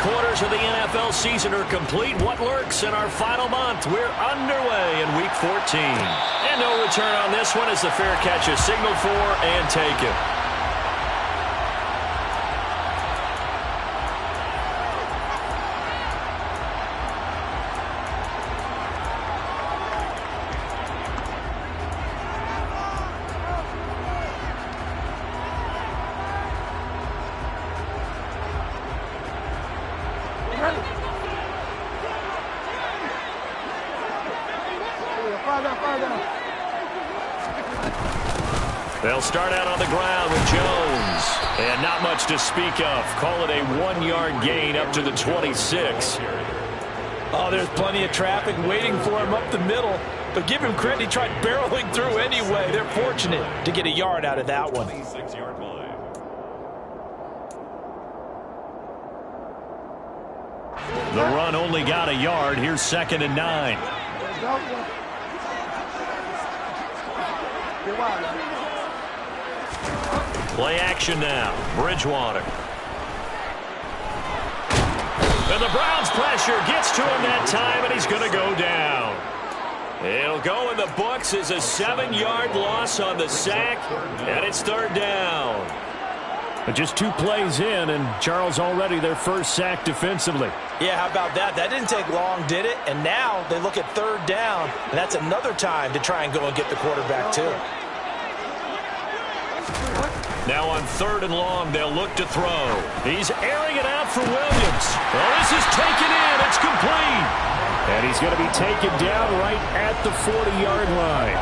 quarters of the NFL season are complete. What lurks in our final month? We're underway in Week 14. And no return on this one as the fair catch is signaled for and taken. They'll start out on the ground with Jones. And not much to speak of. Call it a 1-yard gain up to the 26. Oh, there's plenty of traffic waiting for him up the middle. But give him credit, he tried barreling through anyway. They're fortunate to get a yard out of that one. The run only got a yard. Here's 2nd and 9. Play action now. Bridgewater. And the Browns pressure gets to him that time, and he's going to go down. It'll go in the books as a 7-yard loss on the sack, and it's 3rd down. But just 2 plays in, and Charles already their first sack defensively. Yeah, how about that? That didn't take long, did it? And now they look at 3rd down, and that's another time to try and go and get the quarterback too. Now on 3rd and long, they'll look to throw. He's airing it out for Williams. Well, this is taken in. It's complete. And he's going to be taken down right at the 40-yard line.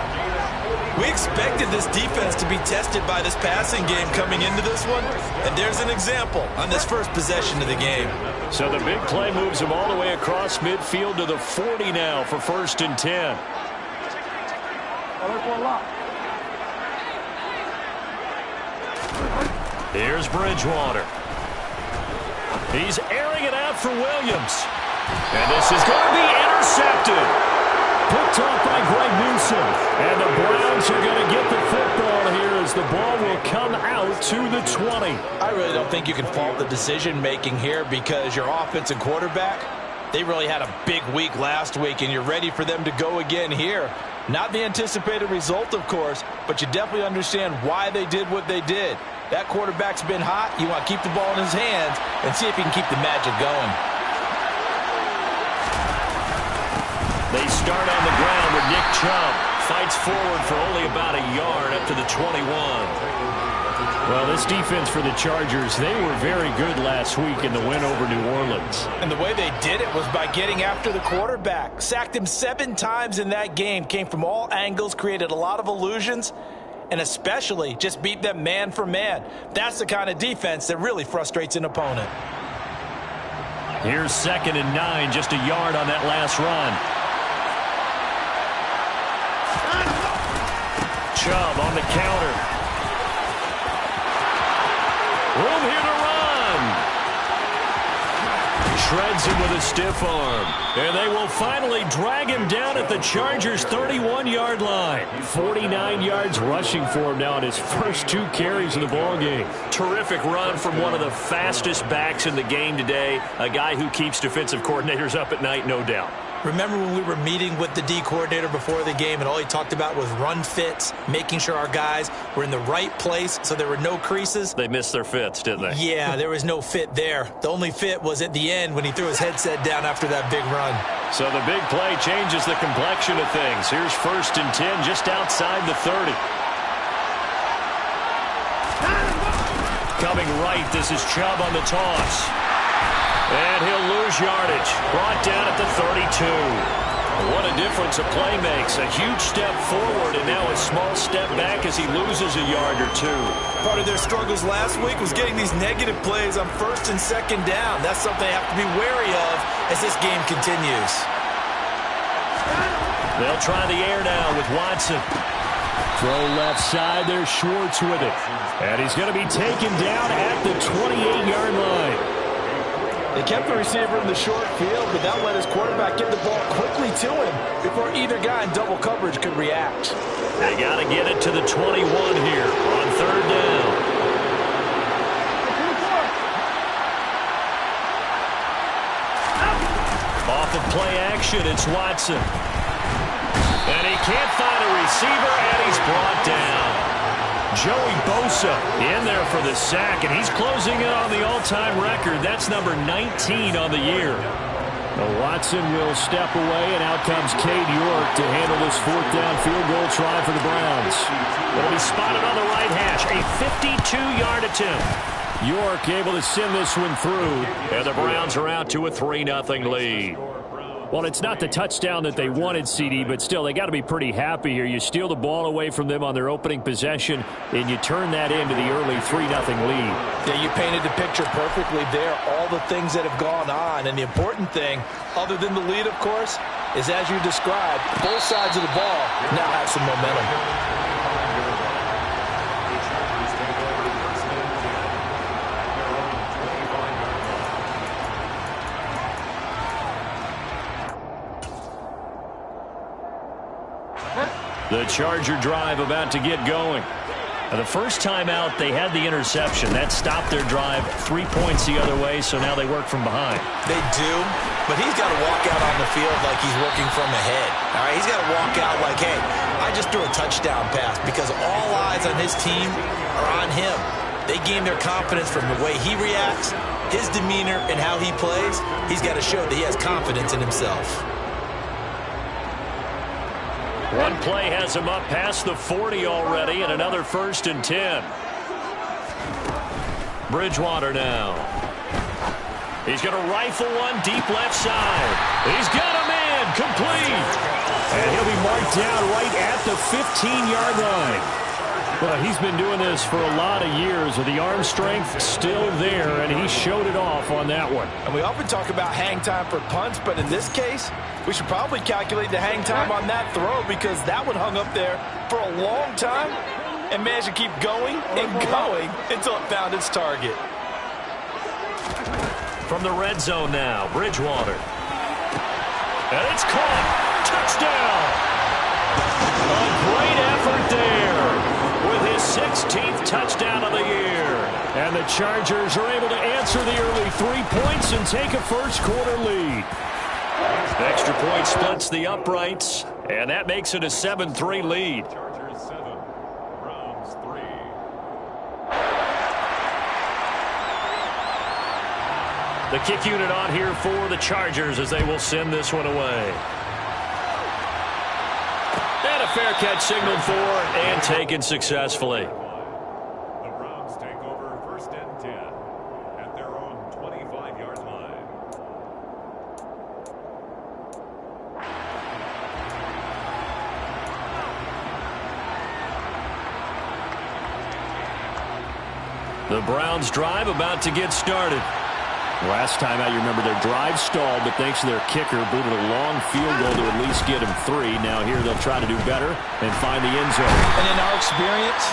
We expected this defense to be tested by this passing game coming into this one, and there's an example on this first possession of the game. So the big play moves him all the way across midfield to the 40 now for 1st and 10. Here's Bridgewater. He's airing it out for Williams. And this is going to be intercepted. Picked off by Greg Newsom. And the Browns are going to get the football here as the ball will come out to the 20. I really don't think you can fault the decision-making here because your offense and quarterback, they really had a big week last week, and you're ready for them to go again here. Not the anticipated result, of course, but you definitely understand why they did what they did. That quarterback's been hot. You want to keep the ball in his hands and see if he can keep the magic going. They start on the ground with Nick Chubb. Fights forward for only about a yard up to the 21. Well, this defense for the Chargers, they were very good last week in the win over New Orleans. And the way they did it was by getting after the quarterback. Sacked him 7 times in that game. Came from all angles, created a lot of illusions, and especially just beat them man for man. That's the kind of defense that really frustrates an opponent. Here's 2nd and 9, just a yard on that last run. Chubb on the counter. Room here to run. Shreds him with a stiff arm. And they will finally drag him down at the Chargers' 31-yard line. 49 yards rushing for him now in his first 2 carries of the ballgame. Terrific run from one of the fastest backs in the game today. A guy who keeps defensive coordinators up at night, no doubt. Remember when we were meeting with the D coordinator before the game and all he talked about was run fits, making sure our guys were in the right place so there were no creases? They missed their fits, didn't they? Yeah, there was no fit there. The only fit was at the end when he threw his headset down after that big run. So the big play changes the complexion of things. Here's 1st and 10 just outside the 30. Coming right, this is Chubb on the toss. And he'll lose yardage. Brought down at the 32. What a difference a play makes. A huge step forward and now a small step back as he loses a yard or 2. Part of their struggles last week was getting these negative plays on 1st and 2nd down. That's something they have to be wary of as this game continues. They'll try the air now with Watson. Throw left side. There's Schwartz with it. And he's going to be taken down at the 28-yard line. They kept the receiver in the short field, but that let his quarterback get the ball quickly to him before either guy in double coverage could react. They got to get it to the 21 here on 3rd down. play action. It's Watson. And he can't find a receiver, and he's brought down. Joey Bosa in there for the sack, and he's closing in on the all-time record. That's number 19 on the year. Now Watson will step away, and out comes Cade York to handle this fourth down field goal try for the Browns. It'll be spotted on the right hash, a 52-yard attempt. York able to send this one through. And the Browns are out to a 3-0 lead. Well, it's not the touchdown that they wanted, CD, but still, they got to be pretty happy here. You steal the ball away from them on their opening possession, and you turn that into the early 3-0 lead. Yeah, you painted the picture perfectly there, all the things that have gone on. And the important thing, other than the lead, of course, is as you described, both sides of the ball now have some momentum. The Charger drive about to get going. The first time out, they had the interception. That stopped their drive 3 points the other way, so now they work from behind. They do, but he's got to walk out on the field like he's working from ahead. All right, he's got to walk out like, hey, I just threw a touchdown pass, because all eyes on his team are on him. They gain their confidence from the way he reacts, his demeanor, and how he plays. He's got to show that he has confidence in himself. One play has him up past the 40 already, and another 1st and 10. Bridgewater now. He's going to rifle one deep left side. He's got a man complete. And he'll be marked down right at the 15-yard line. Well, he's been doing this for a lot of years with the arm strength still there, and he showed it off on that one. And we often talk about hang time for punts, but in this case, we should probably calculate the hang time on that throw, because that one hung up there for a long time and managed to keep going and going until it found its target. From the red zone now, Bridgewater. And it's caught. Touchdown. A great effort there with his 16th touchdown of the year. And the Chargers are able to answer the early 3 points and take a first-quarter lead. Extra point splits the uprights, and that makes it a 7-3 lead. Chargers 7, Browns 3. The kick unit on here for the Chargers as they will send this one away. And a fair catch signaled for and taken successfully. The Browns take over 1st and 10 at their own 25-yard line. The Browns drive about to get started. Last time out, you remember their drive stalled, but thanks to their kicker, booted a long field goal to at least get him 3. Now here they'll try to do better and find the end zone. And in our experience,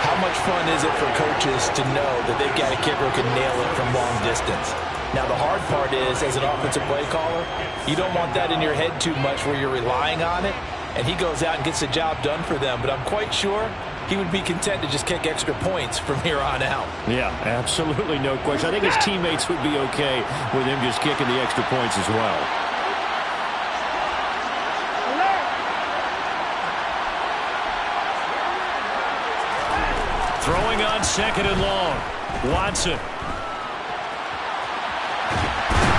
how much fun is it for coaches to know that they've got a kicker who can nail it from long distance? Now, the hard part is, as an offensive play caller, you don't want that in your head too much where you're relying on it, and he goes out and gets the job done for them. But I'm quite sure he would be content to just kick extra points from here on out. Yeah, absolutely no question. I think his teammates would be okay with him just kicking the extra points as well. Throwing on 2nd and long. Watson.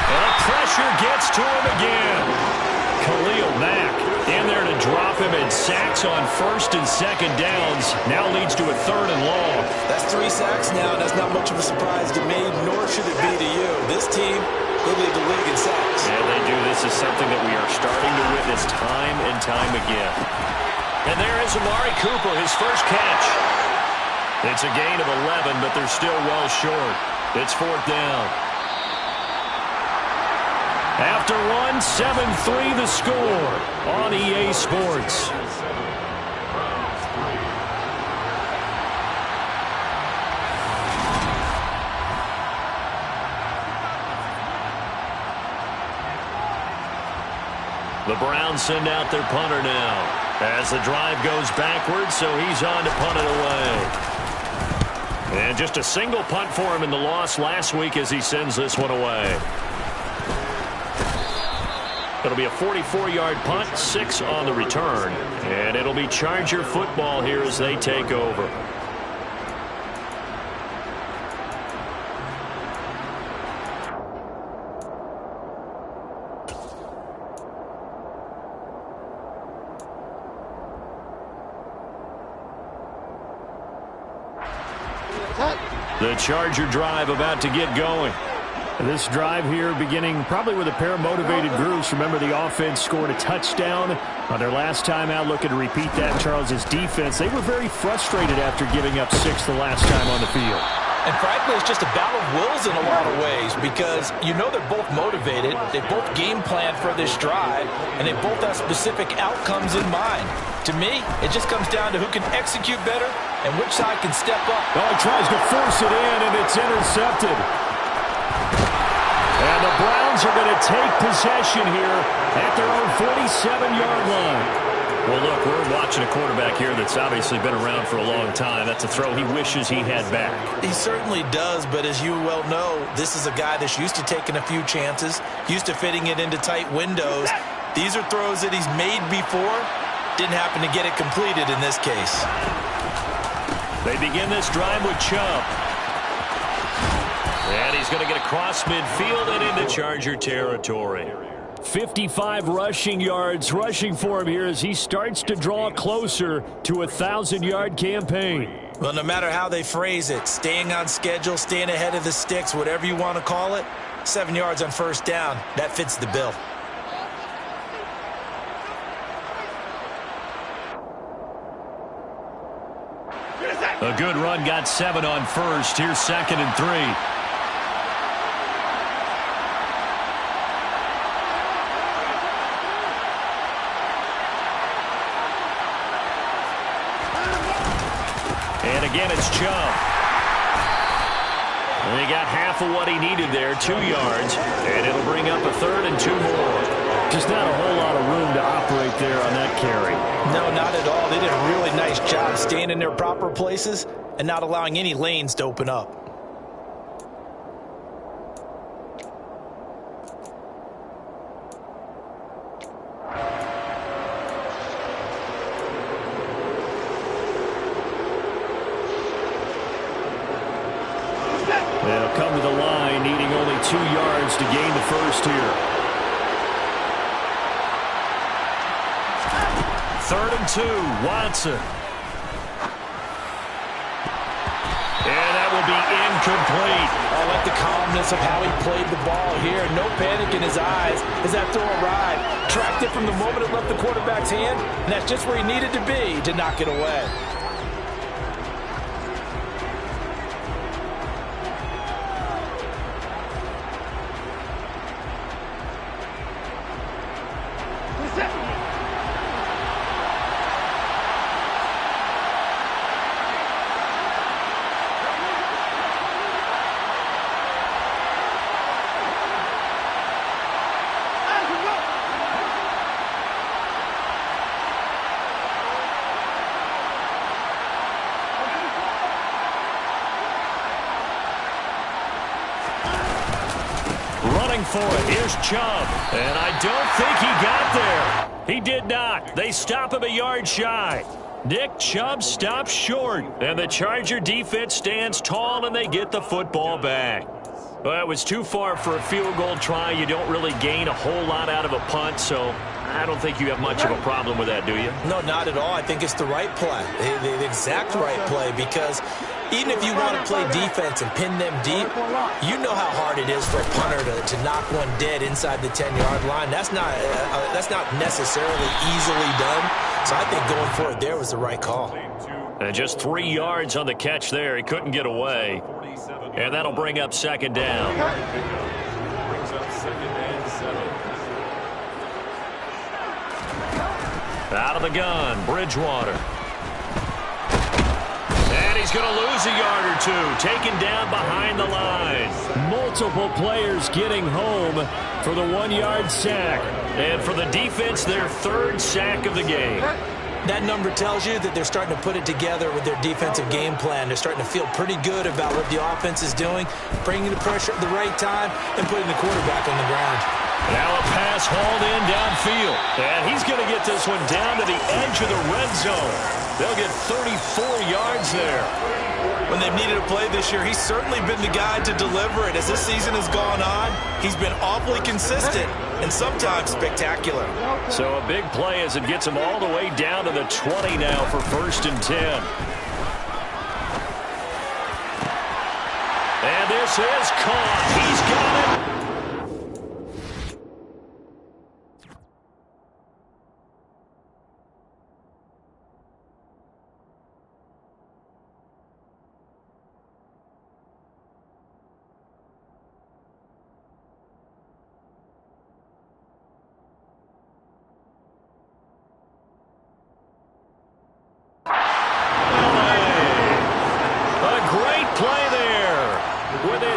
And the pressure gets to him again. Khalil Mack in there to drop him, and sacks on 1st and 2nd downs. Now leads to a 3rd and long. That's 3 sacks now, and that's not much of a surprise to me, nor should it be to you. This team, they lead the league in sacks. Yeah, they do. This is something that we are starting to witness time and time again. And there is Amari Cooper, his first catch. It's a gain of 11, but they're still well short. It's 4th down. After one, 7-3 the score on EA Sports. The Browns send out their punter now as the drive goes backwards, so he's on to punt it away. And just a single punt for him in the loss last week as he sends this one away. It'll be a 44-yard punt, 6 on the return. And it'll be Charger football here as they take over. The Charger drive about to get going. This drive here beginning probably with a pair of motivated groups. Remember, the offense scored a touchdown on their last time out. Looking to repeat that. Charles's defense, they were very frustrated after giving up 6 the last time on the field. And frankly, it's just a battle of wills in a lot of ways because you know they're both motivated. They both game plan for this drive, and they both have specific outcomes in mind. To me, it just comes down to who can execute better and which side can step up. Oh, he tries to force it in, and it's intercepted. And the Browns are going to take possession here at their own 47-yard line. Well, look, we're watching a quarterback here that's obviously been around for a long time. That's a throw he wishes he had back. He certainly does, but as you well know, this is a guy that's used to taking a few chances, used to fitting it into tight windows. These are throws that he's made before. Didn't happen to get it completed in this case. They begin this drive with Chubb. And he's going to get across midfield and into Charger territory. 55 rushing yards rushing for him here as he starts to draw closer to a 1,000-yard campaign. Well, no matter how they phrase it, staying on schedule, staying ahead of the sticks, whatever you want to call it, 7 yards on first down, that fits the bill. A good run got 7 on first. Here's 2nd and 3. And again, it's Chubb. And he got half of what he needed there, 2 yards. And it'll bring up a 3rd and 2 more. Just not a whole lot of room to operate there on that carry. No, not at all. They did a really nice job staying in their proper places and not allowing any lanes to open up. They'll come to the line, needing only 2 yards to gain the first here. 3rd and 2, Watson. And that will be incomplete. I like the calmness of how he played the ball here. No panic in his eyes as that throw arrived. Tracked it from the moment it left the quarterback's hand, and that's just where he needed to be to knock it away. For it. Here's Chubb. And I don't think he got there. He did not. They stop him a yard shy. Nick Chubb stops short. And the Charger defense stands tall and they get the football back. Well, it was too far for a field goal try. You don't really gain a whole lot out of a punt, so I don't think you have much of a problem with that, do you? No, not at all. I think it's the right play, the exact right play, because even if you want to play defense and pin them deep, you know how hard it is for a punter to knock one dead inside the 10-yard line. That's not necessarily easily done. So I think going for it there was the right call. And just 3 yards on the catch there. He couldn't get away. And that'll bring up 2nd down. Brings up 2nd and 7. Out of the gun, Bridgewater. And he's going to lose a yard or 2. Taken down behind the line. Multiple players getting home for the 1-yard sack. And for the defense, their 3rd sack of the game. That number tells you that they're starting to put it together with their defensive game plan. They're starting to feel pretty good about what the offense is doing, bringing the pressure at the right time, and putting the quarterback on the ground. Now a pass hauled in downfield. And he's going to get this one down to the edge of the red zone. They'll get 34 yards there. When they've needed a play this year, he's certainly been the guy to deliver it. As this season has gone on, he's been awfully consistent and sometimes spectacular. So a big play as it gets him all the way down to the 20 now for 1st and 10. And this is caught. He's got it.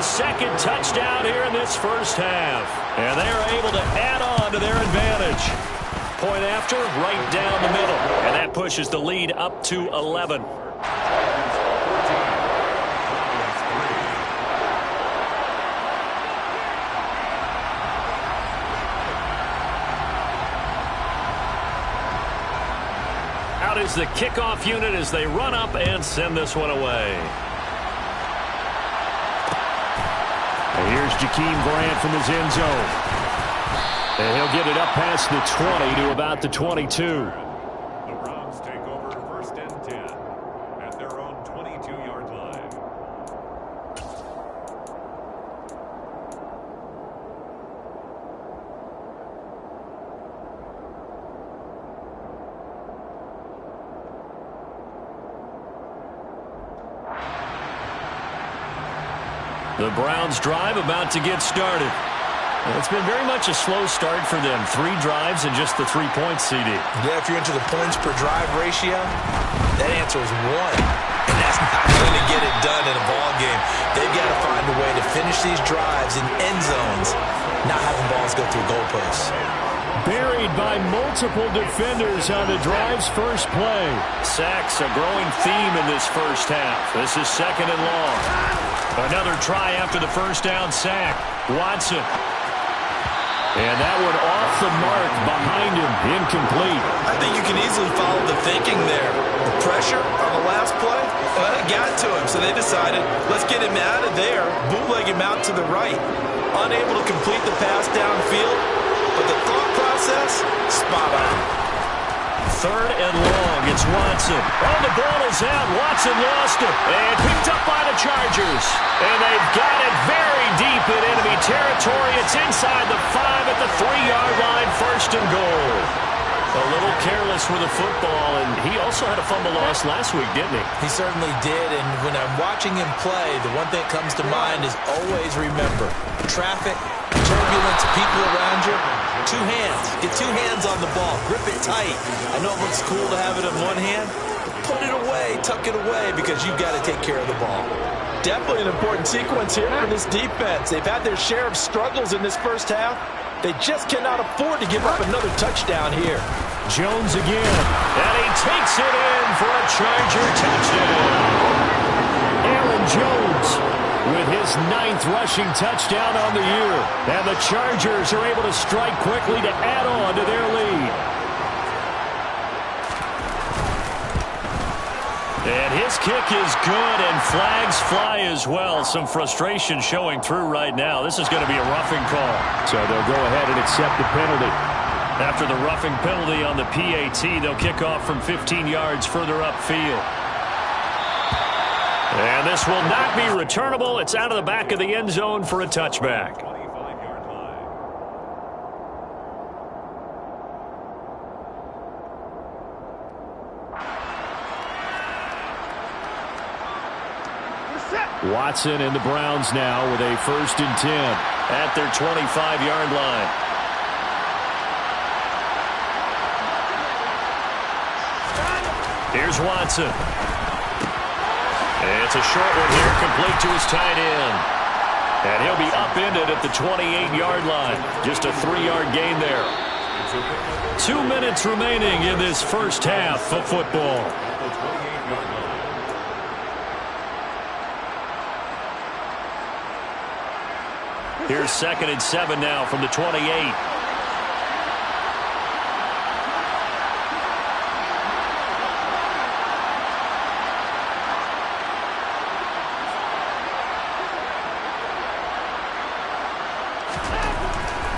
Second touchdown here in this first half. And they're able to add on to their advantage. Point after, right down the middle. And that pushes the lead up to 11. Out is the kickoff unit as they run up and send this one away. Here's Jakeem Grant from his end zone. And he'll get it up past the 20 to about the 22. The Browns take over 1st and 10 at their own 22-yard line. The Browns drive about to get started. It's been very much a slow start for them. 3 drives and just the 3 points, CD. Yeah, if you're into the points per drive ratio, that answer is 1. And that's not going to get it done in a ball game. They've got to find a way to finish these drives in end zones, not having balls go through goalposts. Buried by multiple defenders on the drive's first play. Sacks a growing theme in this first half. This is 2nd and long. Another try after the first down sack. Watson. And that one off the mark behind him. Incomplete. I think you can easily follow the thinking there. The pressure on the last play, it got to him. So they decided, let's get him out of there, bootleg him out to the right. Unable to complete the pass downfield, but the thought process, spot on. 3rd and long. It's Watson. Oh, the ball is out. Watson lost it. And picked up by the Chargers. And they've got it very deep in enemy territory. It's inside the 5 at the 3-yard line. 1st and goal. A little careless with the football. And he also had a fumble loss last week, didn't he? He certainly did. And when I'm watching him play, the one thing that comes to mind is always remember, traffic, turbulence, people around you. 2 hands. Get 2 hands on the ball. Grip it tight. I know it looks cool to have it in one hand. Put it away. Tuck it away because you've got to take care of the ball. Definitely an important sequence here for this defense. They've had their share of struggles in this first half. They just cannot afford to give up another touchdown here. Jones again. And he takes it in for a Charger touchdown. Aaron Jones with his 9th rushing touchdown on the year. And the Chargers are able to strike quickly to add on to their lead. And his kick is good, and flags fly as well. Some frustration showing through right now. This is going to be a roughing call. So they'll go ahead and accept the penalty. After the roughing penalty on the PAT, they'll kick off from 15 yards further upfield. And this will not be returnable. It's out of the back of the end zone for a touchback. 25-yard line. Watson and the Browns now with a 1st and 10 at their 25-yard line. Here's Watson. It's a short one here, complete to his tight end. And he'll be upended at the 28-yard line. Just a 3-yard gain there. 2 minutes remaining in this first half of football. Here's 2nd and 7 now from the 28.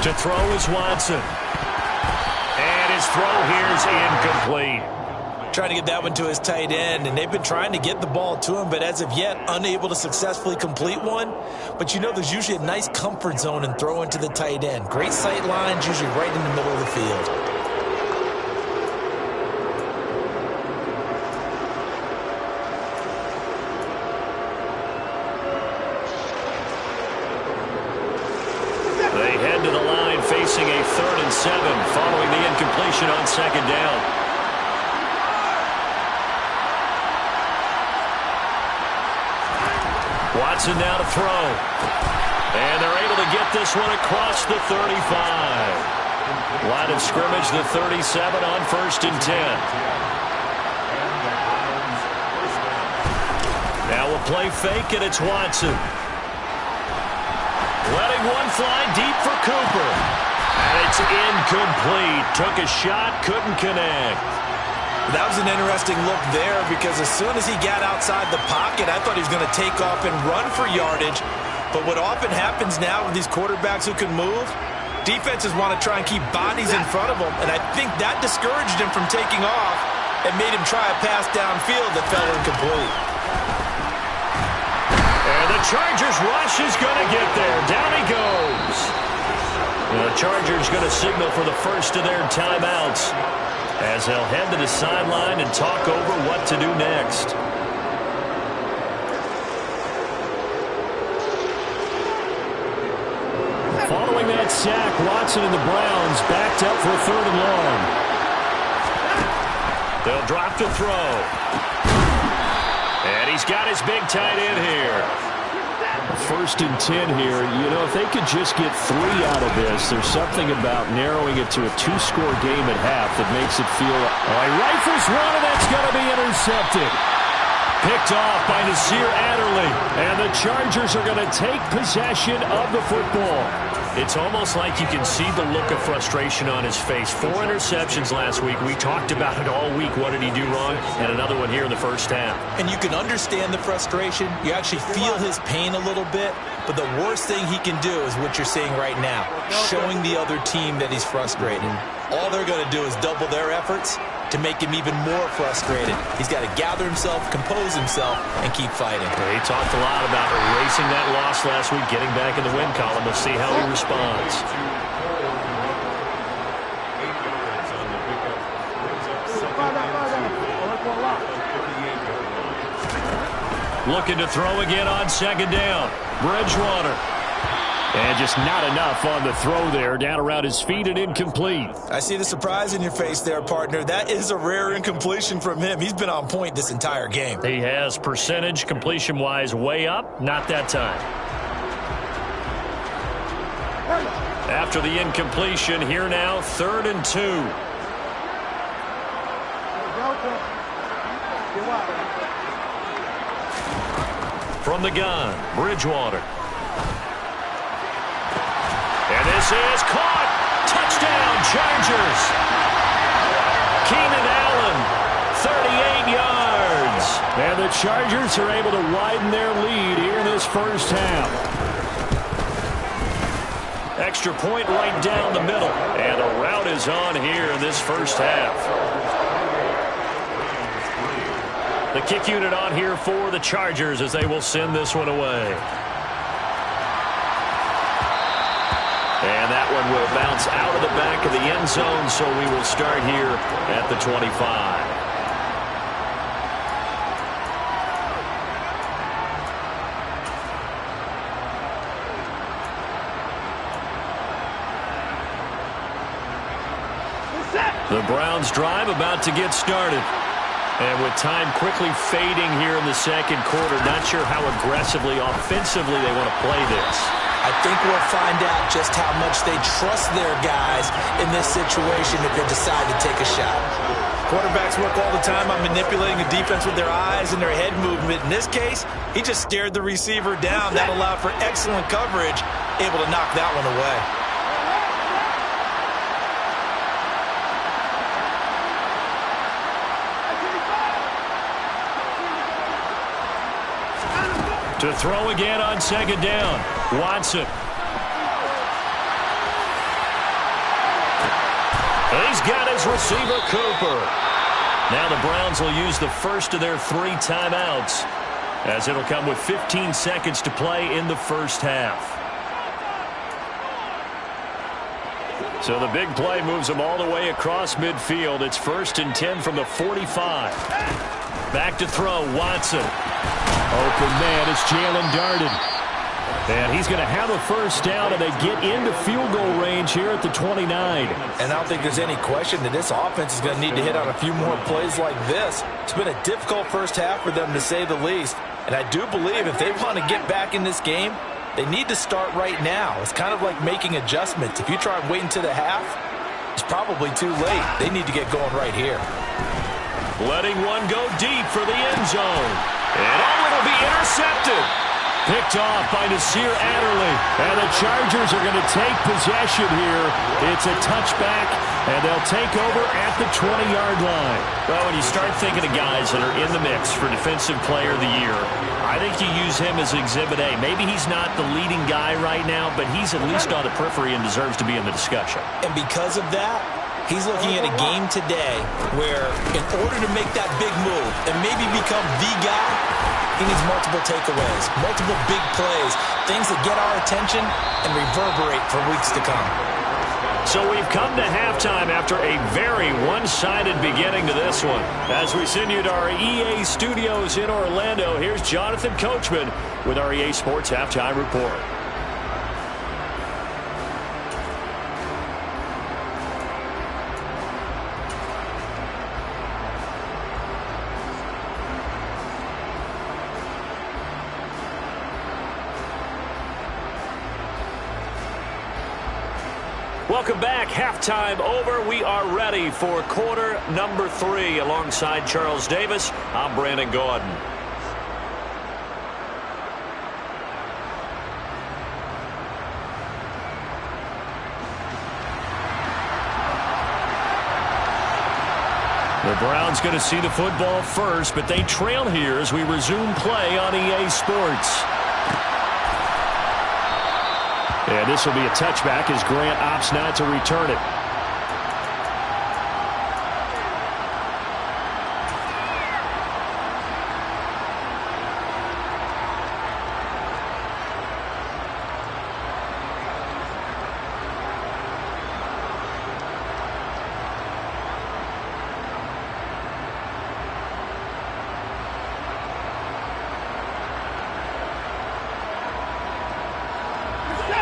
To throw is Watson. And his throw here is incomplete. Trying to get that one to his tight end, and they've been trying to get the ball to him, but as of yet, unable to successfully complete one. But you know there's usually a nice comfort zone in throwing to the tight end. Great sight lines, usually right in the middle of the field. They head to the line facing a 3rd and 7 following the incompletion on 2nd down. Watson now to throw. And they're able to get this one across the 35. Line of scrimmage, the 37 on 1st and 10. Now we'll play fake, and it's Watson. Letting one fly deep for Cooper. And it's incomplete. Took a shot, couldn't connect. That was an interesting look there because as soon as he got outside the pocket, I thought he was going to take off and run for yardage. But what often happens now with these quarterbacks who can move, defenses want to try and keep bodies in front of them, and I think that discouraged him from taking off and made him try a pass downfield that fell incomplete. And the Chargers rush is going to get there. Down he goes. The Chargers going to signal for the first of their timeouts, as they'll head to the sideline and talk over what to do next. Following that sack, Watson and the Browns backed up for 3rd and long. They'll drop to throw. And he's got his big tight end here. 1st and 10 here. You know, if they could just get 3 out of this, there's something about narrowing it to a 2-score game at half that makes it feel like, he rifles one, and that's going to be intercepted. Picked off by Nasir Adderley, and the Chargers are going to take possession of the football. It's almost like you can see the look of frustration on his face. 4 interceptions last week. We talked about it all week. What did he do wrong? And another one here in the first half. And you can understand the frustration. You actually feel his pain a little bit. But the worst thing he can do is what you're seeing right now, showing the other team that he's frustrated. All they're going to do is double their efforts to make him even more frustrated. He's got to gather himself, compose himself, and keep fighting. He talked a lot about erasing that loss last week, getting back in the win column. We'll see how he responds. Looking to throw again on 2nd down. Bridgewater. And just not enough on the throw there. Down around his feet and incomplete. I see the surprise in your face there, partner. That is a rare incompletion from him. He's been on point this entire game. He has percentage completion-wise way up. Not that time. After the incompletion, here now, 3rd and 2. From the gun, Bridgewater. And this is caught. Touchdown, Chargers. Keenan Allen, 38 yards. And the Chargers are able to widen their lead here in this first half. Extra point right down the middle. And a rout is on here in this first half. The kick unit on here for the Chargers as they will send this one away. And that one will bounce out of the back of the end zone, so we will start here at the 25. The Browns drive about to get started. And with time quickly fading here in the second quarter, not sure how aggressively, offensively they want to play this. I think we'll find out just how much they trust their guys in this situation if they decide to take a shot. Quarterbacks work all the time on manipulating the defense with their eyes and their head movement. In this case, he just stared the receiver down. That allowed for excellent coverage, able to knock that one away. To throw again on second down. Watson. He's got his receiver, Cooper. Now the Browns will use the first of their 3 timeouts, as it'll come with 15 seconds to play in the first half. So the big play moves them all the way across midfield. It's 1st and 10 from the 45. Back to throw, Watson. Open man, it's Jalen Darden. And he's going to have a first down, and they get into field goal range here at the 29. And I don't think there's any question that this offense is going to need to hit on a few more plays like this. It's been a difficult first half for them, to say the least. And I do believe if they want to get back in this game, they need to start right now. It's kind of like making adjustments. If you try and wait until the half, it's probably too late. They need to get going right here. Letting one go deep for the end zone. And it'll be intercepted. Picked off by Nasir Adderley. And the Chargers are going to take possession here. It's a touchback, and they'll take over at the 20-yard line. Well, when you start thinking of guys that are in the mix for Defensive Player of the Year, I think you use him as Exhibit A. Maybe he's not the leading guy right now, but he's at least on the periphery and deserves to be in the discussion. And because of that, he's looking at a game today where, in order to make that big move and maybe become the guy, he needs multiple takeaways, multiple big plays, things that get our attention and reverberate for weeks to come. So we've come to halftime after a very one-sided beginning to this one. As we send you to our EA studios in Orlando, here's Jonathan Coachman with our EA Sports Halftime Report. Welcome back. Halftime over. We are ready for quarter number 3. Alongside Charles Davis, I'm Brandon Gordon. The Browns going to see the football first, but they trail here as we resume play on EA Sports. And this will be a touchback as Grant opts not to return it.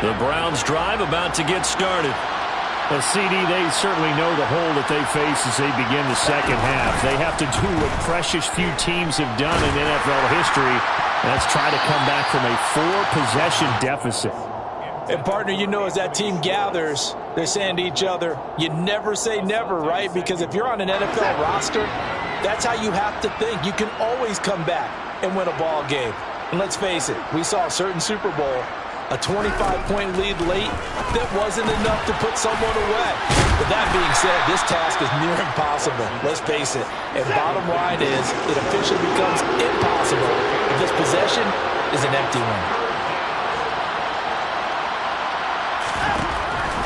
The Browns drive about to get started. Well, CD, they certainly know the hole that they face as they begin the second half. They have to do what precious few teams have done in NFL history, and that's try to come back from a 4-possession deficit. And, partner, you know, as that team gathers, they're saying to each other, you never say never, right? Because if you're on an NFL roster, that's how you have to think. You can always come back and win a ball game. And let's face it, we saw a certain Super Bowl, a 25-point lead late, that wasn't enough to put someone away. But that being said, this task is near impossible. Let's face it. And bottom line is, it officially becomes impossible if this possession is an empty one.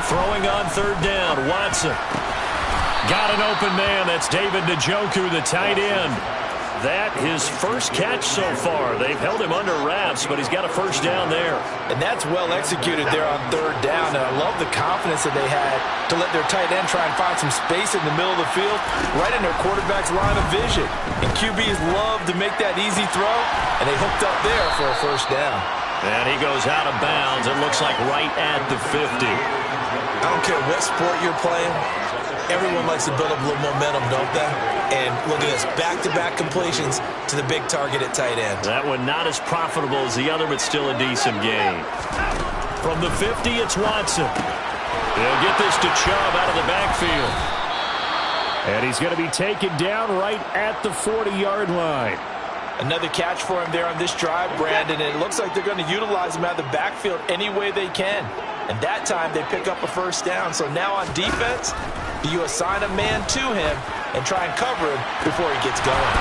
Throwing on third down, Watson. Got an open man. That's David Njoku, the tight end. That his first catch so far. They've held him under wraps, but he's got a first down there. And that's well executed there on third down. And I love the confidence that they had to let their tight end try and find some space in the middle of the field, right in their quarterback's line of vision. And QBs love to make that easy throw, and they hooked up there for a first down. And he goes out of bounds. It looks like right at the 50. I don't care what sport you're playing. Everyone likes to build up a little momentum, don't they? And look at this, back-to-back completions to the big target at tight end. That one not as profitable as the other, but still a decent gain. From the 50, it's Watson. They'll get this to Chubb out of the backfield. And he's going to be taken down right at the 40-yard line. Another catch for him there on this drive, Brandon, and it looks like they're going to utilize him out of the backfield any way they can. And that time they pick up a first down. So now on defense, do you assign a man to him and try and cover him before he gets going?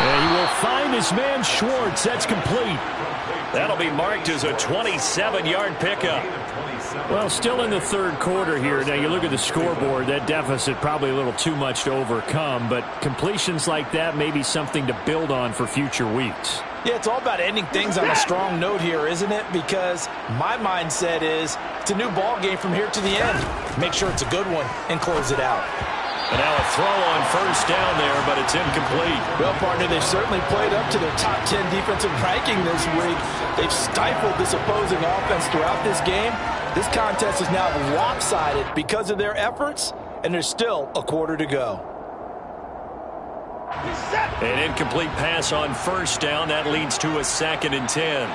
And he will find his man Schwartz. That's complete. That'll be marked as a 27-yard pickup. Well, still in the third quarter here. Now, you look at the scoreboard, that deficit probably a little too much to overcome, but completions like that may be something to build on for future weeks. Yeah, it's all about ending things on a strong note here, isn't it? Because my mindset is it's a new ball game from here to the end. Make sure it's a good one and close it out. And now a throw on first down there, but it's incomplete. Well, partner, they certainly played up to their top 10 defensive ranking this week. They've stifled this opposing offense throughout this game. This contest is now lopsided because of their efforts, and there's still a quarter to go. An incomplete pass on first down. That leads to a 2nd and 10.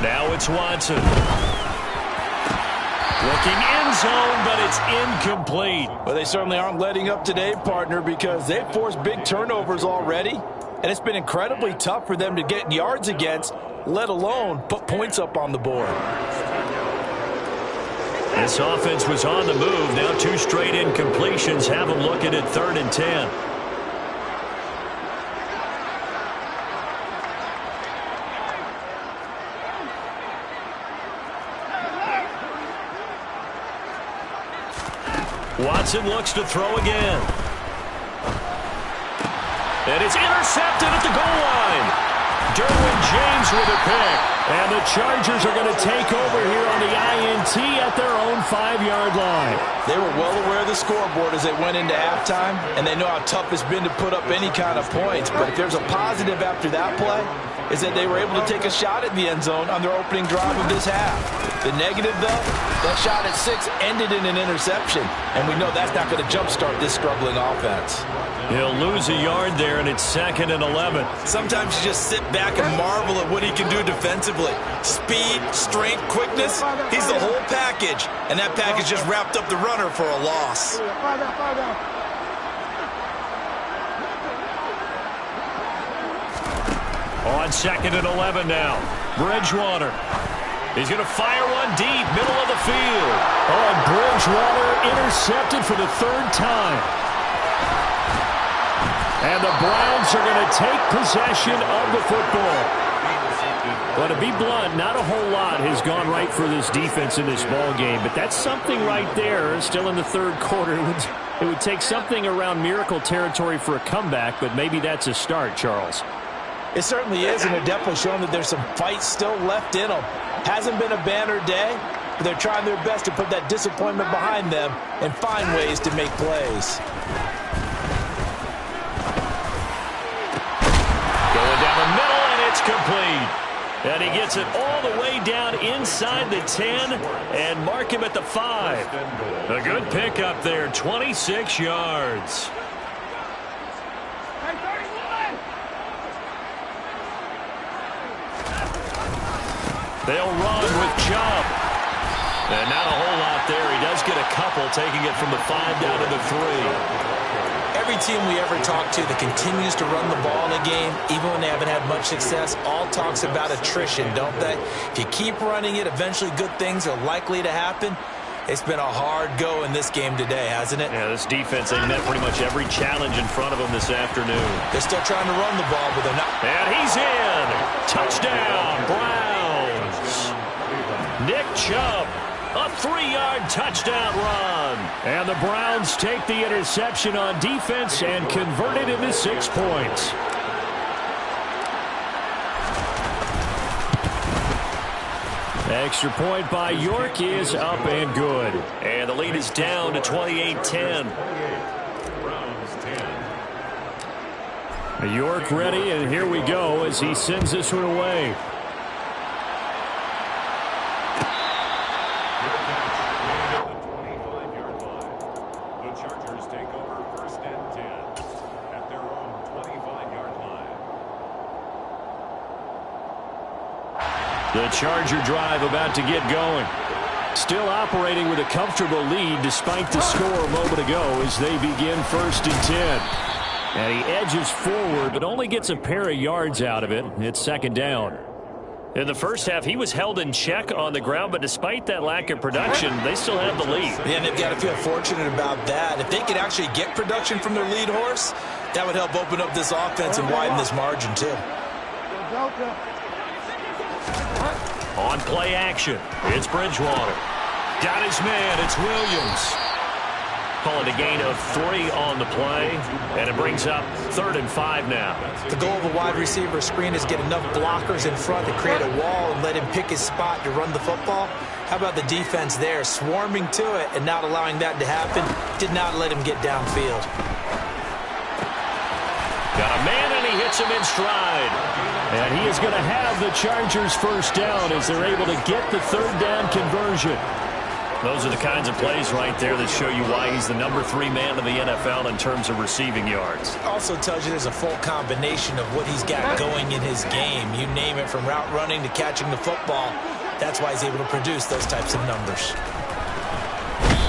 Now it's Watson. Looking end zone, but it's incomplete. Well, they certainly aren't letting up today, partner, because they've forced big turnovers already, and it's been incredibly tough for them to get yards against, let alone put points up on the board. This offense was on the move. Now 2 straight incompletions have them looking at 3rd and 10. Watson looks to throw again. And it's intercepted at the goal line. Derwin James with a pick. And the Chargers are going to take over here on the INT at their own 5-yard line. They were well aware of the scoreboard as they went into halftime, and they know how tough it's been to put up any kind of points. But if there's a positive after that play, is that they were able to take a shot at the end zone on their opening drive of this half. The negative, though, that shot at 6 ended in an interception, and we know that's not going to jumpstart this struggling offense. He'll lose a yard there, and it's 2nd and 11. Sometimes you just sit back and marvel at what he can do defensively. Speed, strength, quickness, he's the whole package, and that package just wrapped up the runner for a loss. On 2nd and 11 now. Bridgewater. He's going to fire one deep, middle of the field. Oh, and Bridgewater intercepted for the 3rd time. And the Browns are going to take possession of the football. But to be blunt, not a whole lot has gone right for this defense in this ball game. But that's something right there. Still in the 3rd quarter. It would take something around miracle territory for a comeback, but maybe that's a start, Charles. It certainly is, and they're definitely showing that there's some fight still left in them. Hasn't been a banner day, but they're trying their best to put that disappointment behind them and find ways to make plays. Going down the middle, and it's complete. And he gets it all the way down inside the 10 and mark him at the 5. A good pickup there, 26 yards. They'll run with Chubb. And not a whole lot there. He does get a couple, taking it from the 5 down to the 3. Every team we ever talk to that continues to run the ball in a game, even when they haven't had much success, all talks about attrition, don't they? If you keep running it, eventually good things are likely to happen. It's been a hard go in this game today, hasn't it? Yeah, this defense, they met pretty much every challenge in front of them this afternoon. They're still trying to run the ball, but they're not. And he's in. Touchdown, Browns. Nick Chubb, a 3-yard touchdown run. And the Browns take the interception on defense and convert it into 6 points. Extra point by York is up and good. And the lead is down to 28-10. York ready, and here we go as he sends this one away. The Charger drive about to get going. Still operating with a comfortable lead despite the score a moment ago as they begin 1st and 10. And he edges forward but only gets a pair of yards out of it. It's 2nd down. In the first half, he was held in check on the ground, but despite that lack of production, they still have the lead. Yeah, and they've got to feel fortunate about that. If they could actually get production from their lead horse, that would help open up this offense and widen this margin too. On play action, it's Bridgewater. Got his man, it's Williams. Call it a gain of 3 on the play, and it brings up 3rd and 5 now. The goal of a wide receiver screen is get enough blockers in front to create a wall and let him pick his spot to run the football. How about the defense there, swarming to it and not allowing that to happen? Did not let him get downfield. Got a man, and he hits him in stride. And he is going to have the Chargers 1st down as they're able to get the 3rd down conversion. Those are the kinds of plays right there that show you why he's the number 3 man in the NFL in terms of receiving yards. Also tells you there's a full combination of what he's got going in his game. You name it, from route running to catching the football. That's why he's able to produce those types of numbers.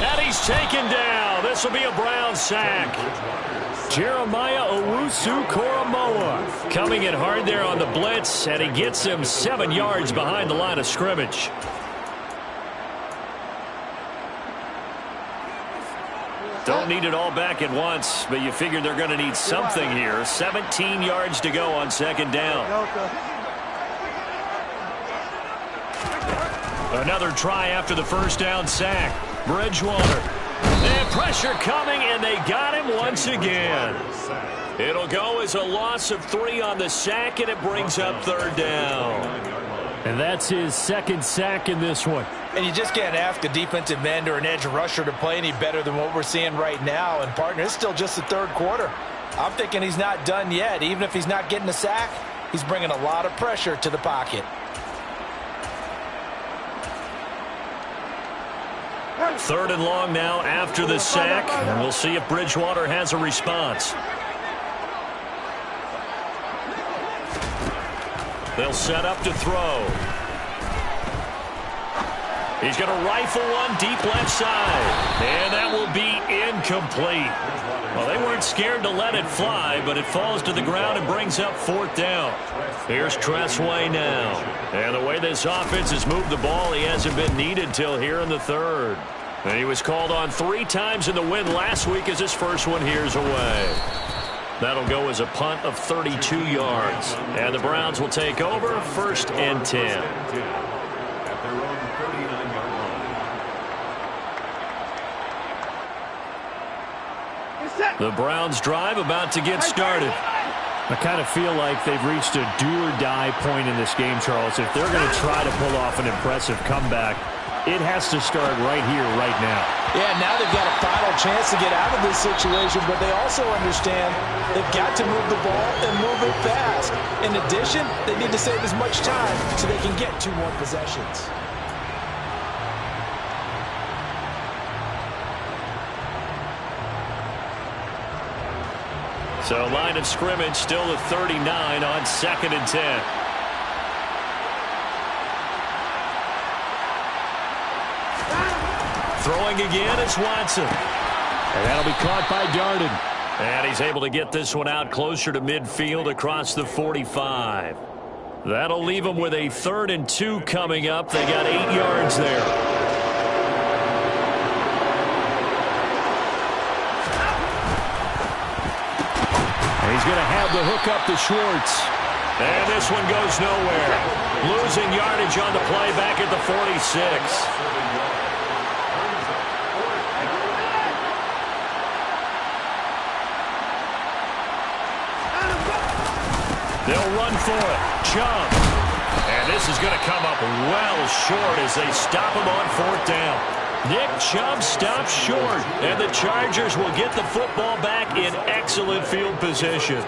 And he's taken down. This will be a Brown sack. Jeremiah Owusu-Koramoah coming in hard there on the blitz, and he gets him 7 yards behind the line of scrimmage. Don't need it all back at once, but you figure they're going to need something here. 17 yards to go on 2nd down. Another try after the 1st down sack. Bridgewater. And pressure coming, and they got him once again. It'll go as a loss of 3 on the sack, and it brings up 3rd down. And that's his 2nd sack in this one. And you just can't ask a defensive end or an edge rusher to play any better than what we're seeing right now. And, partner, it's still just the 3rd quarter. I'm thinking he's not done yet. Even if he's not getting a sack, he's bringing a lot of pressure to the pocket. 3rd and long now after the sack, and we'll see if Bridgewater has a response. They'll set up to throw. He's going to rifle one deep left side, and that will be incomplete. Well, they weren't scared to let it fly, but it falls to the ground and brings up 4th down. Here's Tressway now. And the way this offense has moved the ball, he hasn't been needed till here in the 3rd. And he was called on 3 times in the win last week as his first one here's away. That'll go as a punt of 32 yards. And the Browns will take over 1st and 10. The Browns drive about to get started. I kind of feel like they've reached a do-or-die point in this game, Charles. If they're going to try to pull off an impressive comeback, it has to start right here, right now. Yeah, now they've got a final chance to get out of this situation, but they also understand they've got to move the ball and move it fast. In addition, they need to save as much time so they can get 2 more possessions. So line of scrimmage still at 39 on 2nd and 10. Throwing again, it's Watson. And that'll be caught by Darden. And he's able to get this one out closer to midfield across the 45. That'll leave them with a 3rd and 2 coming up. They got 8 yards there. And he's going to have the hook up to Schwartz. And this one goes nowhere. Losing yardage on the play back at the 46. They'll run for it. Chubb. And this is going to come up well short as they stop him on 4th down. Nick Chubb stops short, and the Chargers will get the football back in excellent field position.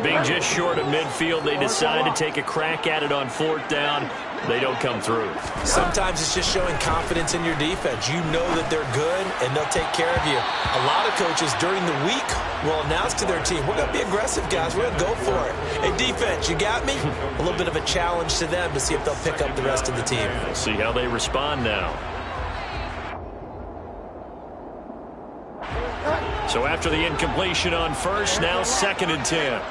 Being just short of midfield, they decide to take a crack at it on 4th down. they don't come through. Sometimes it's just showing confidence in your defense. You know that they're good, and they'll take care of you. A lot of coaches during the week will announce to their team, we're going to be aggressive, guys. We're going to go for it. Hey, defense, you got me? A little bit of a challenge to them to see if they'll pick up the rest of the team. We'll see how they respond now. So after the incompletion on first, now 2nd and 10.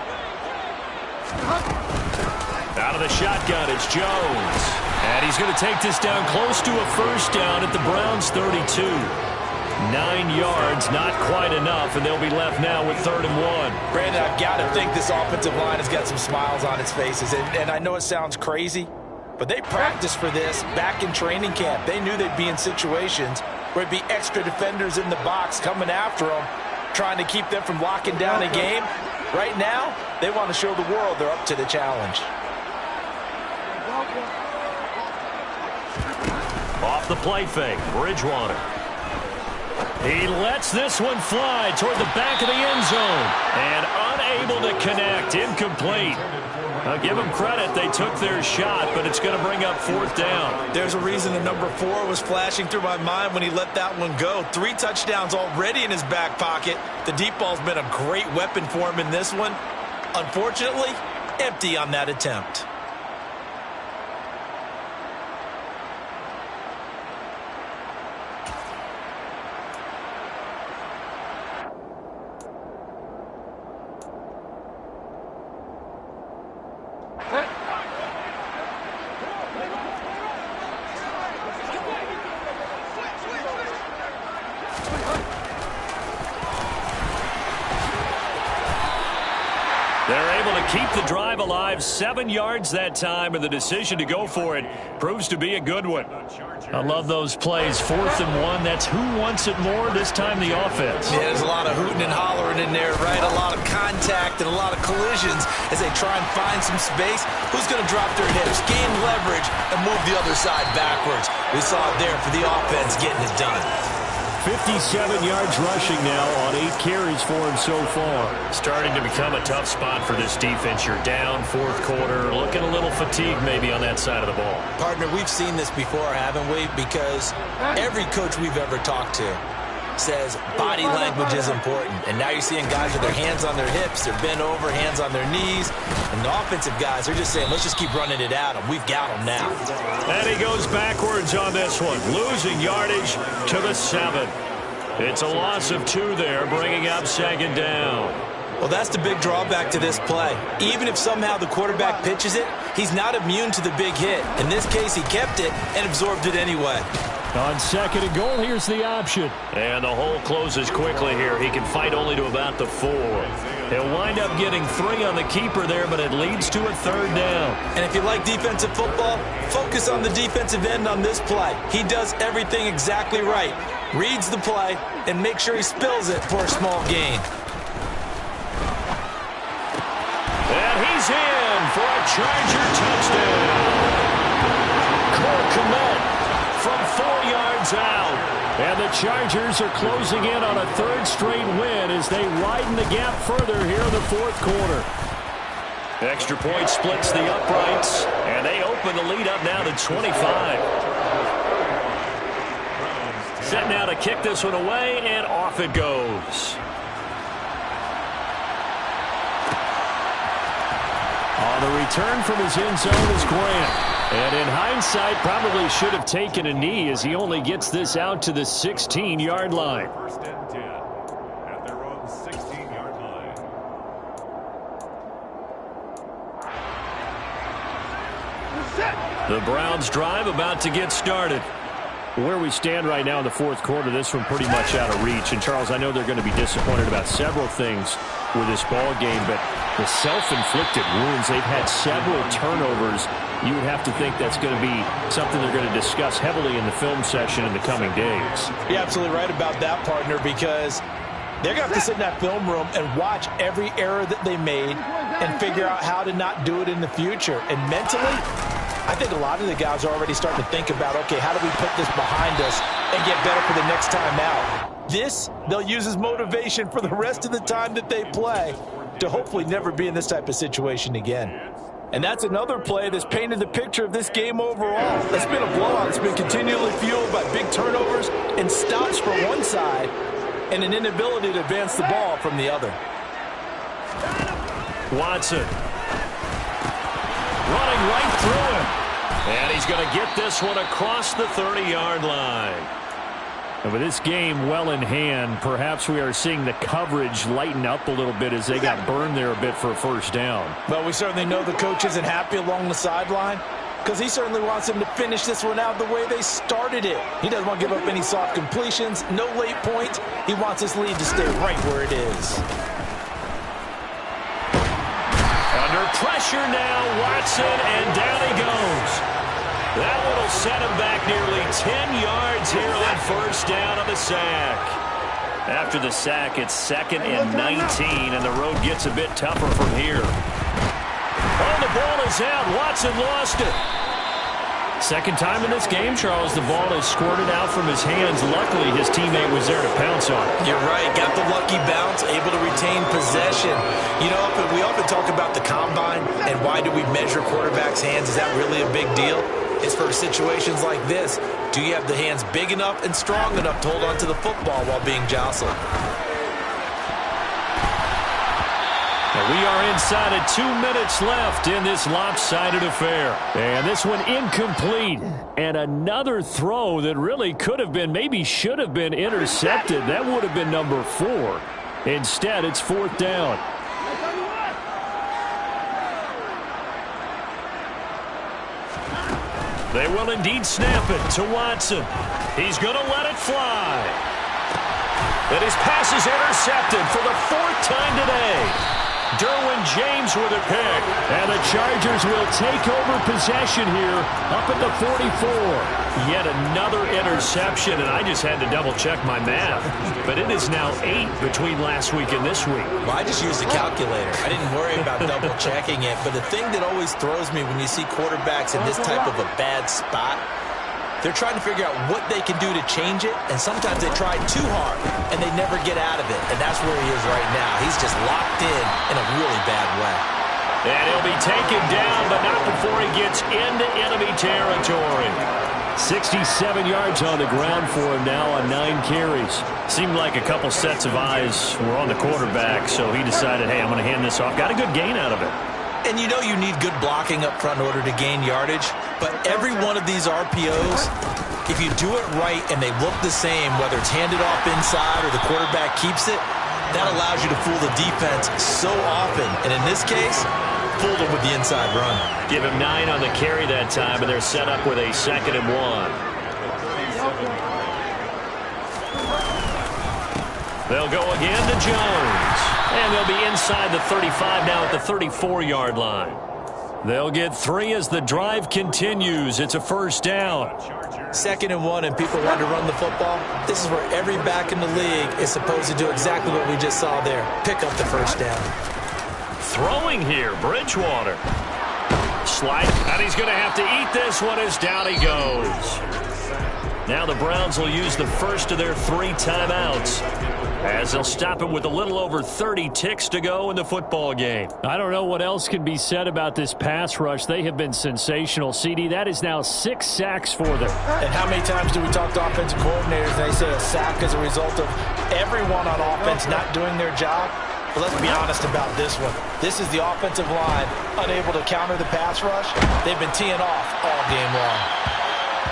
Out of the shotgun, it's Jones. And he's going to take this down close to a first down at the Browns' 32. 9 yards, not quite enough, and they'll be left now with 3rd and 1. Brandon, I've got to think this offensive line has got some smiles on its faces. And I know it sounds crazy, but they practiced for this back in training camp. They knew they'd be in situations where it'd be extra defenders in the box coming after them, trying to keep them from locking down a game. Right now, they want to show the world they're up to the challenge. Off the play fake, Bridgewater. He lets this one fly toward the back of the end zone. And unable to connect, incomplete. I'll give them credit, they took their shot, but it's going to bring up 4th down. There's a reason the number 4 was flashing through my mind when he let that one go. 3 touchdowns already in his back pocket. The deep ball's been a great weapon for him in this one. Unfortunately, empty on that attempt. They're able to keep the drive alive, 7 yards that time, and the decision to go for it proves to be a good one. I love those plays. 4th and 1, that's who wants it more, this time the offense. Yeah, there's a lot of hooting and hollering in there, right? A lot of contact and a lot of collisions as they try and find some space. Who's going to drop their hips, gain leverage, and move the other side backwards? We saw it there for the offense getting it done. 57 yards rushing now on 8 carries for him so far. Starting to become a tough spot for this defense. You're down 4th quarter, looking a little fatigued maybe on that side of the ball. Partner, we've seen this before, haven't we? Because every coach we've ever talked to says body language is important. And now you're seeing guys with their hands on their hips, they're bent over, hands on their knees. And the offensive guys are just saying, let's just keep running it at them. We've got them now. And he goes backwards on this one, losing yardage to the 7. It's a loss of 2 there, bringing up 2nd down. Well, that's the big drawback to this play. Even if somehow the quarterback pitches it, he's not immune to the big hit. In this case, he kept it and absorbed it anyway. On 2nd and goal, here's the option. And the hole closes quickly here. He can fight only to about the 4. He'll wind up getting 3 on the keeper there, but it leads to a 3rd down. And if you like defensive football, focus on the defensive end on this play. He does everything exactly right. Reads the play and make sure he spills it for a small gain. And he's in for a Charger touchdown. Cole Kmet from 4 yards out. And the Chargers are closing in on a 3rd straight win as they widen the gap further here in the 4th quarter. Extra point splits the uprights, and they open the lead up now to 25. Set now to kick this one away, and off it goes. On the return from his end zone is Grant. And in hindsight, probably should have taken a knee as he only gets this out to the 16-yard line. 1st and 10 at their own 16-yard line. The Browns drive about to get started. Where we stand right now in the 4th quarter, this one pretty much out of reach. And, Charles, I know they're going to be disappointed about several things with this ball game, but the self-inflicted wounds, they've had several turnovers. You would have to think that's going to be something they're going to discuss heavily in the film session in the coming days. You're absolutely right about that, partner, because they're going to have to sit in that film room and watch every error that they made and figure out how to not do it in the future. And mentally, I think a lot of the guys are already starting to think about, okay, how do we put this behind us and get better for the next time out? This, they'll use as motivation for the rest of the time that they play to hopefully never be in this type of situation again. And that's another play that's painted the picture of this game overall. It's been a blowout. It's been continually fueled by big turnovers and stops from one side and an inability to advance the ball from the other. Watson running right through him. And he's going to get this one across the 30-yard line. And with this game well in hand, perhaps we are seeing the coverage lighten up a little bit as they got burned there a bit for a first down. Well, we certainly know the coach isn't happy along the sideline because he certainly wants them to finish this one out the way they started it. He doesn't want to give up any soft completions, no late points. He wants this lead to stay right where it is. Under pressure now, Watson, and down he goes. That one will set him back nearly 10 yards here on first down on the sack. After the sack, it's 2nd and 19, and the road gets a bit tougher from here. Oh, the ball is out. Watson lost it. Second time in this game, Charles, the ball is squirted out from his hands. Luckily, his teammate was there to pounce on it. You're right. Got the lucky bounce, able to retain possession. You know, we often talk about the combine and why do we measure quarterbacks' hands. Is that really a big deal? It's for situations like this. Do you have the hands big enough and strong enough to hold on to the football while being jostled? And we are inside of 2 minutes left in this lopsided affair. And this one incomplete. And another throw that really could have been, maybe should have been intercepted. That would have been number 4. Instead, it's 4th down. They will indeed snap it to Watson. He's going to let it fly. And his pass is intercepted for the 4th time today. Derwin James with a pick. And the Chargers will take over possession here up at the 44. Yet another interception, and I just had to double-check my math. But it is now 8 between last week and this week. Well, I just used a calculator. I didn't worry about double-checking it. But the thing that always throws me when you see quarterbacks in this type of a bad spot, they're trying to figure out what they can do to change it, and sometimes they try too hard, and they never get out of it. And that's where he is right now. He's just locked in a really bad way. And he'll be taken down, but not before he gets into enemy territory. 67 yards on the ground for him now on 9 carries. Seemed like a couple sets of eyes were on the quarterback, so he decided, hey, I'm going to hand this off. Got a good gain out of it. And you know you need good blocking up front in order to gain yardage, but every one of these RPOs, if you do it right and they look the same, whether it's handed off inside or the quarterback keeps it, that allows you to fool the defense so often. And in this case, fooled them with the inside run. Give him 9 on the carry that time, and they're set up with a 2nd and 1. They'll go again to Jones. And they'll be inside the 35 now at the 34-yard line. They'll get 3 as the drive continues. It's a first down. 2nd and 1, and people want to run the football. This is where every back in the league is supposed to do exactly what we just saw there. Pick up the first down. Throwing here, Bridgewater. Slide, and he's going to have to eat this one as down he goes. Now the Browns will use the first of their 3 timeouts, as they'll stop it with a little over 30 ticks to go in the football game. I don't know what else can be said about this pass rush. They have been sensational, CD. That is now 6 sacks for them. And how many times do we talk to offensive coordinators and they say a sack is a result of everyone on offense not doing their job? But let's be honest about this one. This is the offensive line unable to counter the pass rush. They've been teeing off all game long.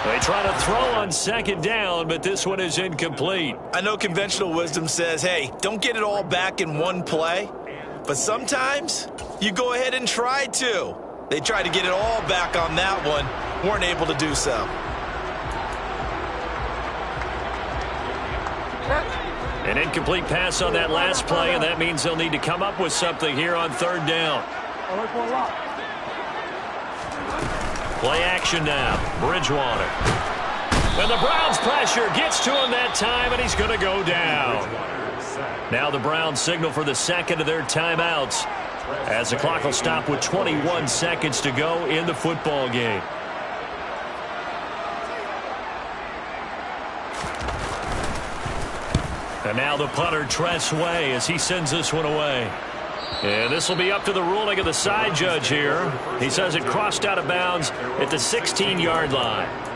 They try to throw on 2nd down, but this one is incomplete. I know conventional wisdom says, hey, don't get it all back in one play. But sometimes you go ahead and try to. They tried to get it all back on that one. Weren't able to do so. An incomplete pass on that last play, and that means they'll need to come up with something here on 3rd down. Play action now. Bridgewater. And the Browns pressure gets to him that time, and he's going to go down. Now the Browns signal for the 2nd of their timeouts, as the clock will stop with 21 seconds to go in the football game. And now the punter, Tress Way, as he sends this one away. And this will be up to the ruling of the side judge here. He says it crossed out of bounds at the 16-yard line.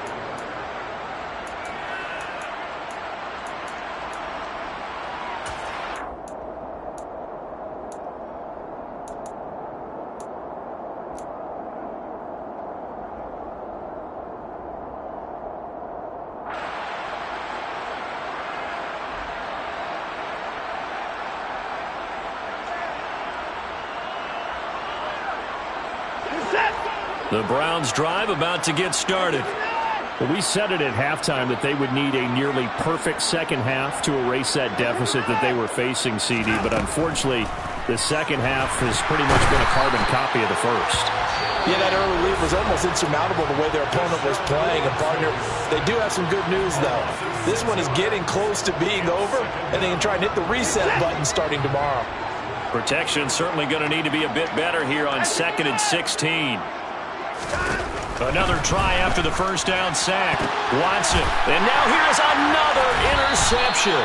The Browns drive about to get started. Well, we said it at halftime that they would need a nearly perfect second half to erase that deficit that they were facing, CD. But unfortunately, the second half has pretty much been a carbon copy of the first. Yeah, that early lead was almost insurmountable the way their opponent was playing. And, partner, they do have some good news, though. This one is getting close to being over, and they can try and hit the reset button starting tomorrow. Protection certainly going to need to be a bit better here on 2nd and 16. Another try after the first down sack. Watson. And now here's another interception.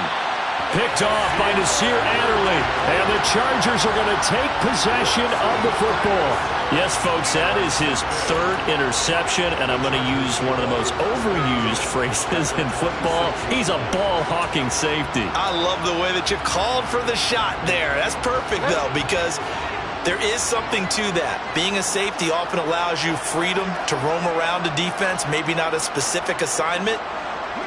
Picked off by Nasir Adderley. And the Chargers are going to take possession of the football. Yes, folks, that is his 3rd interception. And I'm going to use one of the most overused phrases in football. He's a ball-hawking safety. I love the way that you called for the shot there. That's perfect, though, because there is something to that. Being a safety often allows you freedom to roam around a defense, maybe not a specific assignment.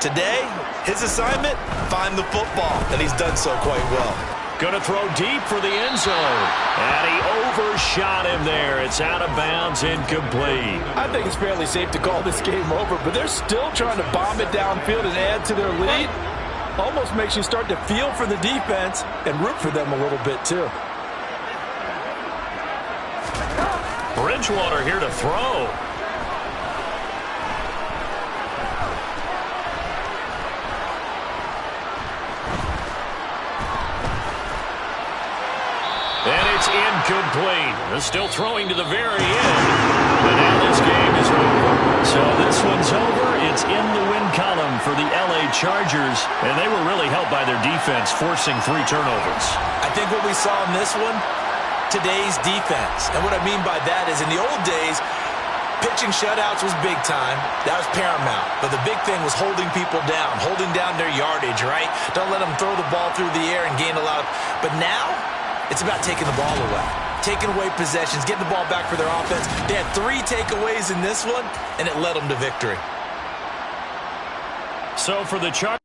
Today, his assignment, find the football, and he's done so quite well. Going to throw deep for the end zone. And he overshot him there. It's out of bounds, incomplete. I think it's fairly safe to call this game over, but they're still trying to bomb it downfield and add to their lead. Almost makes you start to feel for the defense and root for them a little bit, too. Bridgewater here to throw. And it's incomplete. They're still throwing to the very end. And now this game is over. So this one's over. It's in the win column for the LA Chargers. And they were really helped by their defense, forcing 3 turnovers. I think what we saw in this one, today's defense. And what I mean by that is in the old days, pitching shutouts was big time. That was paramount. But the big thing was holding people down, holding down their yardage, right? Don't let them throw the ball through the air and gain a lot. But now, it's about taking the ball away, taking away possessions, getting the ball back for their offense. They had 3 takeaways in this one, and it led them to victory. So for the Chargers.